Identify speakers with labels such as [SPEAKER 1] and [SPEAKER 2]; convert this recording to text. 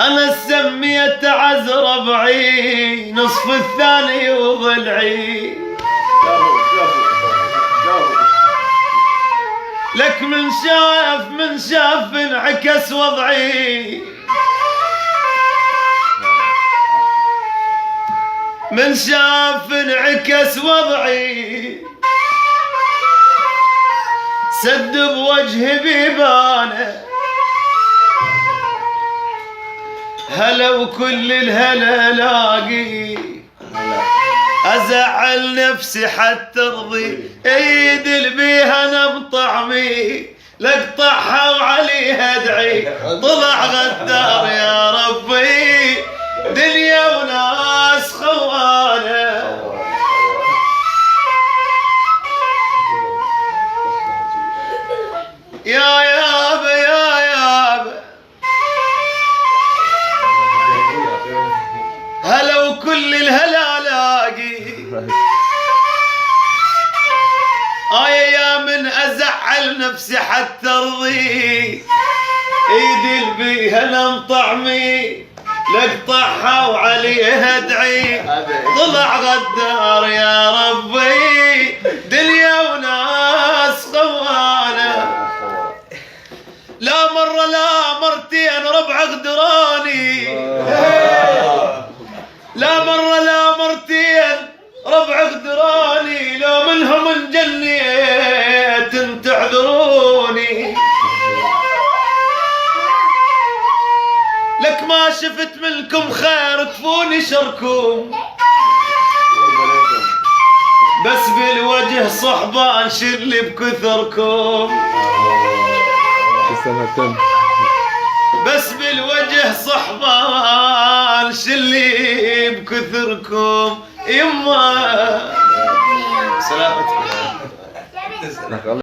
[SPEAKER 1] أنا سميت عز ربعي نصف الثاني وضلعي، لك من شاف انعكس وضعي، من شاف انعكس وضعي، سد بوجهي بيبانه، هلا وكل الهلا لاقي، ازعل نفسي حتى ارضي، ايد البيها نم طعمي، لاقطعها وعليها ادعي، طلع غدار يا ربي، دنيا وناس خوانه. يا يابا يا يابا هلا وكل الهلا لاقي، يا من ازعل نفسي حتى ارضي، ايدي البيها نم طعمي، لاقطعها وعليها ادعي، طلع غدار يا ربي، دنيا وناس خوانه. لا مرة لا مرتين ربع غدراني، لا مرة لا مرتين ربع غدراني، لو منهم انجنيت تعذروني، لك ما شفت منكم خير تفوني شركم، بس بالوجه صحبان شلي بكثركم، بس بالوجه صحبان شلي بكثركم. يما سلامتك.